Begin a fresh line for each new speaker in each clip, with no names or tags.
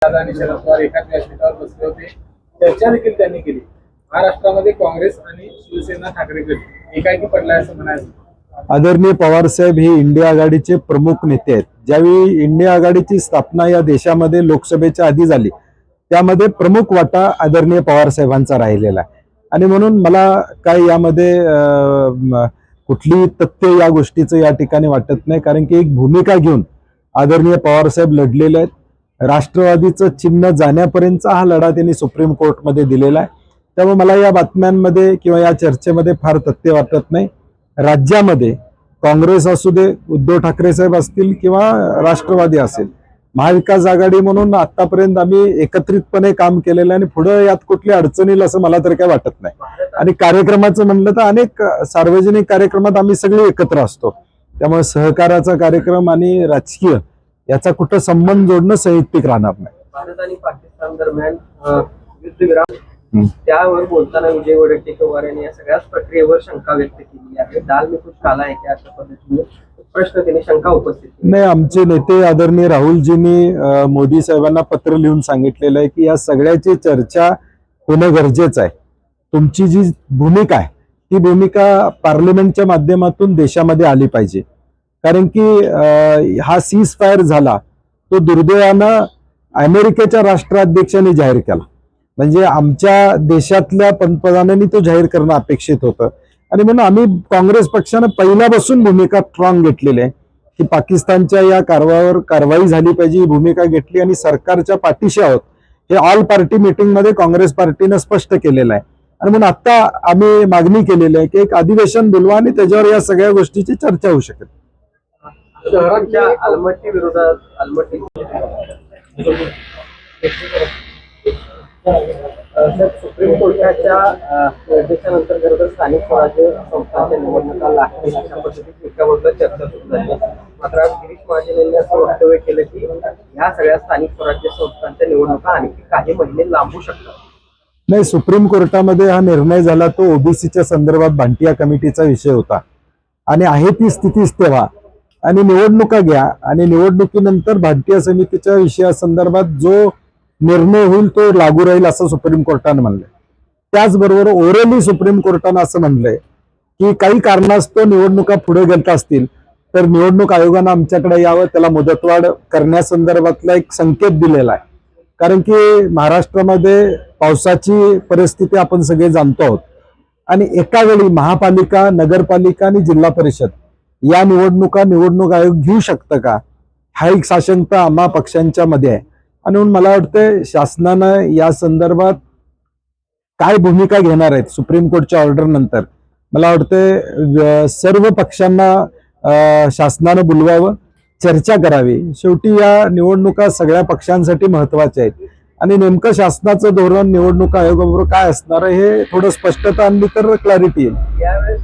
आणि शरद पवार एकाच व्यासपीठावर बसले होते. चर्चा देखील त्यांनी केली. महाराष्ट्रामध्ये काँग्रेस आणि शिवसेना ठाकरे गट एकाकी पडलाय असं म्हणायचं.
आदरणीय पवारसाहेब हे इंडिया आघाडीचे प्रमुख नेते आहेत. ज्यावेळी इंडिया आघाडीची स्थापना या देशामध्ये लोकसभेच्या आधी झाली त्यामध्ये प्रमुख वाटा आदरणीय पवारसाहेबांचा राहिलेला आहे. आणि म्हणून मला काय यामध्ये कुठली तथ्य या गोष्टीचं या ठिकाणी वाटत नाही, कारण की एक भूमिका घेऊन आदरणीय पवारसाहेब लढलेले आहेत. राष्ट्रवादीचं चिन्ह जाण्यापर्यंतचा हा लढा त्यांनी सुप्रीम कोर्टमध्ये दिलेला आहे. त्यामुळे मला या बातम्यांमध्ये किंवा या चर्चेमध्ये फार तथ्य वाटत नाही. राज्यामध्ये काँग्रेस असू दे, उद्धव ठाकरे साहेब असतील किंवा राष्ट्रवादी असेल, महाविकास आघाडी म्हणून आतापर्यंत आम्ही एकत्रितपणे काम केलेलं आहे आणि पुढे यात कुठली अडचण येईल असं मला तर काय वाटत नाही. आणि कार्यक्रमाचं म्हणलं तर अनेक सार्वजनिक कार्यक्रमात आम्ही सगळे एकत्र असतो. त्यामुळे सहकाराचा कार्यक्रम आणि राजकीय याचा कुठं संबंध जोडणं संयुक्तिक राहणार नाही.
भारत आणि पाकिस्तान दरम्यान युद्धविराम त्यावर बोलताना विजय वडेट्टीवार यांनी या सगळ्याच प्रक्रियेवर शंका व्यक्त केली आहे. दाल में कुछ काला है क्या अशा पद्धतीने प्रश्न त्यांनी शंका उपस्थित केली.
नाही, आमचे नेते आदरणीय राहुलजींनी मोदी साहेबांना पत्र लिहून सांगितलेलं आहे की या सगळ्याची चर्चा होणं गरजेचं आहे. तुमची जी भूमिका आहे ती भूमिका पार्लमेंटच्या माध्यमातून देशामध्ये आली पाहिजे. कारण की हा सीज फायर झाला तो दुर्दैवानं अमेरिकेच्या राष्ट्राध्यक्षांनी जाहीर केला. म्हणजे आमच्या देशातल्या पंतप्रधानांनी तो जाहीर करणं अपेक्षित होतं. आणि म्हणून आम्ही काँग्रेस पक्षानं पहिल्यापासून भूमिका स्ट्रॉंग घेतलेली आहे की पाकिस्तानच्या या कारवाई झाली पाहिजे ही भूमिका घेतली आणि सरकारच्या पाठीशी आहोत हे ऑल पार्टी मिटिंगमध्ये काँग्रेस पार्टीनं स्पष्ट केलेलं आहे. आणि म्हणून आता आम्ही मागणी केलेली आहे की एक अधिवेशन बोलवा आणि त्याच्यावर या सगळ्या गोष्टीची चर्चा होऊ शकेल.
शहरांच्या अलमट्टी विरोधात सुप्रीम कोर्टाच्या निर्देशानंतर खरं तर स्थानिक स्वराज्य संस्थांच्या निवडणुका लागतील अशा पद्धतीची एका बाजूला चर्चा सुरू झाली. मात्र आज गिरीश महाजन यांनी असं वक्तव्य केलं की ह्या सगळ्या स्थानिक स्वराज्य संस्थांच्या निवडणुका आणखी काही महिने लांबू शकतात.
नाही, सुप्रीम कोर्टामध्ये हा निर्णय झाला तो ओबीसीच्या संदर्भात भांटिया कमिटीचा विषय होता आणि आहे ती स्थितीच तेव्हा. आणि निवडणुका घ्या आणि निवडणुकीनंतर भांटिया समितीच्या विषयासंदर्भात जो निर्णय होईल तो लागू राहील असं सुप्रीम कोर्टानं म्हणलंय. त्याचबरोबर ओरली सुप्रीम कोर्टानं असं म्हणलंय की काही कारणास्तव निवडणुका पुढे गेल्या असतील तर निवडणूक आयोगानं आमच्याकडे यावं, त्याला मुदतवाढ करण्यासंदर्भातला एक संकेत दिलेला आहे. कारण की महाराष्ट्रामध्ये पावसाची परिस्थिती आपण सगळे जाणतो आहोत आणि एका वेळी महापालिका, नगरपालिका आणि जिल्हा परिषद या निवडणूक आयोग घेऊ शकतं का, हा एक साशंकता आम्हा पक्षांच्या मध्ये आहे. आणि म्हणून मला वाटतं शासनानं या संदर्भात काय भूमिका घेणार आहेत सुप्रीम कोर्टच्या ऑर्डर नंतर, मला वाटतं सर्व पक्षांना शासनानं बोलवावं, चर्चा करावी. शेवटी या निवडणुका सगळ्या पक्षांसाठी महत्वाच्या आहेत आणि नेमकं शासनाचं धोरण निवडणूक आयोगाबरोबर काय असणार आहे हे थोडं स्पष्टता आणली तर क्लॅरिटी येईल.
यावेळेस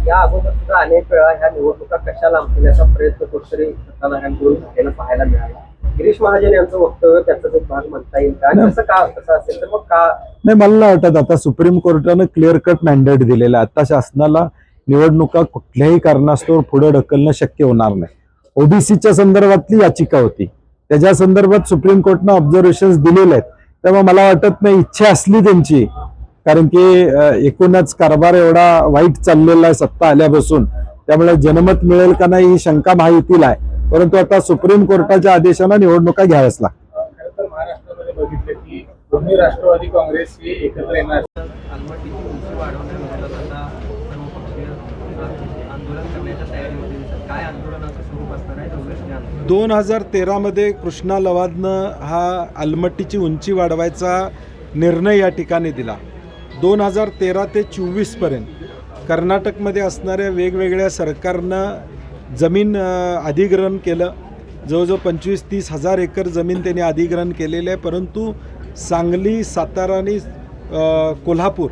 या अगोदर सुद्धा अनेक वेळा ह्या निवडणुका कशा लांबण्याचा प्रयत्न कुठेतरी सत्ताधाऱ्यांकडून झालेला पाहायला मिळाला. गिरीश महाजन यांचं वक्तव्य त्याचाच एक भाग म्हणता येईल का? कसं असेल तर मग का
नाही, मला नाही वाटत. आता सुप्रीम कोर्टानं क्लिअर कट मॅन्डेट दिलेला आहे. आता शासनाला निवडणुका कुठल्याही कारणास्तव पुढे ढकलणं शक्य होणार नाही. ओबीसीच्या संदर्भातली याचिका होती, त्याच्या संदर्भात सुप्रीम कोर्टनं ऑब्झर्वेशन्स दिलेले आहेत. त्यामुळे मला वाटत नाही इच्छा असली त्यांची, कारण की एकूणच कारभार एवढा वाईट चाललेला आहे सत्ता आल्यापासून, त्यामुळे जनमत मिळेल का नाही ही शंका महायुतीला आहे. परंतु आता सुप्रीम कोर्टाच्या आदेशानं निवडणुका घ्याव्याच लागतात.
खरं तर महाराष्ट्रामध्ये बघितलं की दोन्ही राष्ट्रवादी काँग्रेस हे एकत्र येणार.
अलमट्टीची उंची वाढवण्याविरोधात आता सर्वपक्षीय आंदोलन करण्याच्या तयारीमध्ये दिसतात. काय आंदोलनाचं स्वरूप असणार आहे?
2013 मध्ये कृष्णा लवादनं हा अलमट्टीची उंची वाढवायचा निर्णय या ठिकाणी दिला. 2013 ते 24 पर्यंत कर्नाटकमध्ये असणाऱ्या वेगवेगळ्या सरकारनं जमीन अधिग्रहण केलं. जवळजवळ 25-30 हजार एकर जमीन त्यांनी अधिग्रहण केलेलं आहे. परंतु सांगली, सातारा आणि कोल्हापूर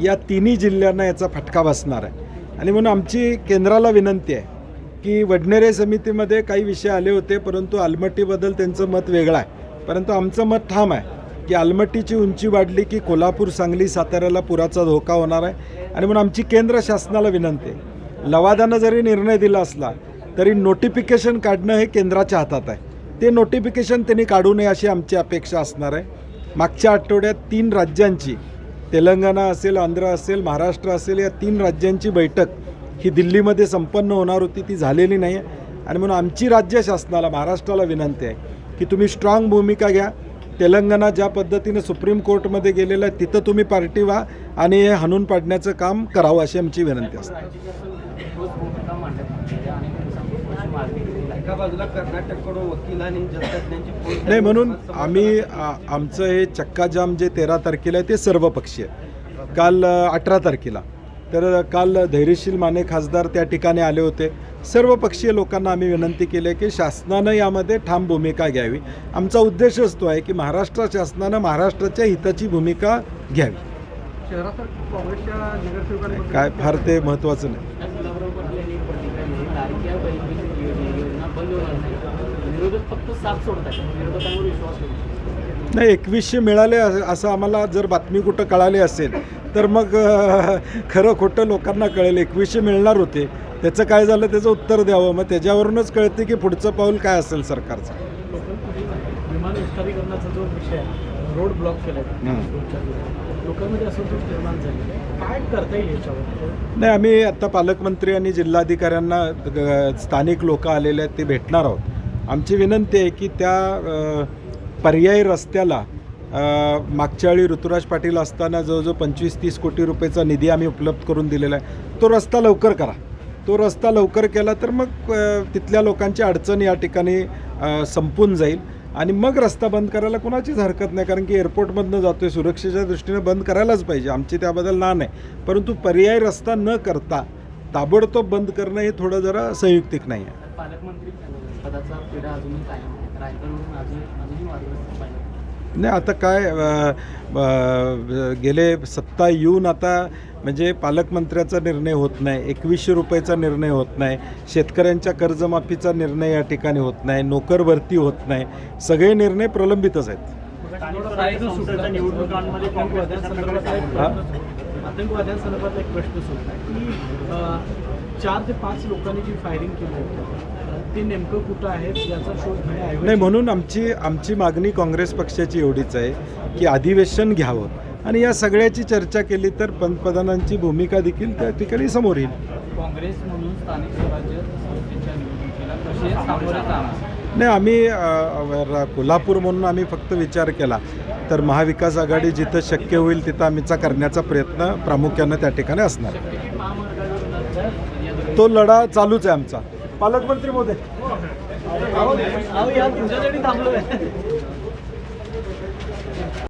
या तिन्ही जिल्ह्यांना याचा फटका बसणार आहे. आणि म्हणून आमची केंद्राला विनंती आहे की वडनेरे समितीमध्ये काही विषय आले होते, परंतु अलमट्टीबद्दल त्यांचं मत वेगळं आहे. परंतु आमचं मत ठाम आहे की अलमट्टीची उंची वाढली की कोल्हापूर, सांगली, साताऱ्याला पुराचा धोका होणार आहे. आणि म्हणून आमची केंद्र शासनाला विनंती आहे, लवादानं जरी निर्णय दिला असला तरी नोटिफिकेशन काढणं हे केंद्राच्या हातात आहे. ते नोटिफिकेशन त्यांनी काढू नये अशी आमची अपेक्षा असणार आहे. मागच्या आठवड्यात 3 राज्यांची, तेलंगणा असेल, आंध्र असेल, महाराष्ट्र असेल, या 3 राज्यांची बैठक ही दिल्लीमध्ये संपन्न होणार होती, ती झालेली नाही आहे. आणि म्हणून आमची राज्य शासनाला, महाराष्ट्राला विनंती आहे की तुम्ही स्ट्रॉंग भूमिका घ्या. तेलंगणा ज्या पद्धतीनं सुप्रीम कोर्टमध्ये गेलेलं आहे तिथं तुम्ही पार्टी व्हा आणि हे हाणून पाडण्याचं काम करावं अशी आमची विनंती असते.
एका बाजूला कर्नाटककडून वकील आणि जलतज्ञांची
नाही, म्हणून आम्ही आमचं हे चक्काजाम जे 13 तारखेला आहे ते सर्वपक्षीय, काल 18 तारखेला, तर काल धैर्यशील माने खासदार त्या ठिकाणी आले होते. सर्वपक्षीय लोकांना आम्ही विनंती केली आहे की शासनानं यामध्ये ठाम भूमिका घ्यावी. आमचा उद्देशच तो आहे की महाराष्ट्र शासनानं महाराष्ट्राच्या हिताची भूमिका घ्यावी.
शहरात काँग्रेसच्या नगरसेवकांनी
काय फार ते महत्त्वाचं नाही.
विरोधक फक्त साथ सोडतात, विरोधकांवर विश्वास ठेवतात.
नाही, 2100 मिळाले असं आम्हाला जर बातमी कुठं कळाली असेल तर मग खरं खोटं लोकांना कळेल. 2100 मिळणार होते, त्याचं काय झालं त्याचं उत्तर द्यावं, मग त्याच्यावरूनच कळते की पुढचं पाऊल काय असेल सरकारचं.
विमान विस्तारीकरणाचा जो विषय आहे, रोड ब्लॉक केला लोकांमध्ये असंतोष निर्माण झालेला आहे, काय करता येईल याच्यावर?
नाही, आम्ही आता पालकमंत्री आणि जिल्हाधिकाऱ्यांना स्थानिक लोक आलेले आहेत ते भेटणार आहोत. आमची विनंती आहे की त्या पर्यायी रस्त्याला मागच्या वेळी ऋतुराज पाटील असताना जवळजवळ 25-30 कोटी रुपयेचा निधी आम्ही उपलब्ध करून दिलेला आहे. तो रस्ता लवकर करा. तो रस्ता लवकर केला तर मग तिथल्या लोकांची अडचण या ठिकाणी संपून जाईल आणि मग रस्ता बंद करायला कोणाचीच हरकत नाही, कारण की एअरपोर्टमधनं जातो आहे, सुरक्षेच्या दृष्टीने बंद करायलाच पाहिजे, आमची त्याबद्दल ना नाही. परंतु पर्यायी रस्ता न करता ताबडतोब बंद करणं हे थोडं जरा संयुक्तिक नाही आहे.
पालकमंत्री पदाचा पिढा अजूनही कायम आहे, रायगडवरून अजूनही वादग्रस्त पाहिजे.
नाही, आता काय गेले सत्ता येऊन आता म्हणजे पालकमंत्र्याचा निर्णय होत नाही, 2100 रुपयाचा निर्णय होत नाही, शेतकऱ्यांच्या कर्जमाफीचा निर्णय या ठिकाणी होत नाही, नोकर भरती होत नाही, सगळे निर्णय प्रलंबितच आहेत.
आतंकवाद्यांसंदर्भातला एक प्रश्न सुटला की 4 ते 5 लोकांनी जी फायरिंग केली होती ते नेमकं कुठं आहेत याचा शोध घेण्याऐवजी,
नाही, म्हणून आमची मागणी काँग्रेस पक्षाची एवढीच आहे की अधिवेशन घ्यावं आणि या सगळ्याची चर्चा केली तर पंतप्रधानांची भूमिका देखील त्या ठिकाणी समोर येईल.
काँग्रेस म्हणून स्थानिक स्वराज्य संस्थेच्या निवडणुकीला कसे सामोरे जाणार?
नाही, आम्ही कोल्हापूर म्हणून आम्ही फक्त विचार केला तर महाविकास आघाडी जिथं शक्य होईल तिथं आम्हीचा करण्याचा प्रयत्न प्रामुख्यानं त्या ठिकाणी असणार. तो लढा चालूच आहे आमचा. पालकमंत्री महोदय,
तुमच्यासाठी थांबलो आहे.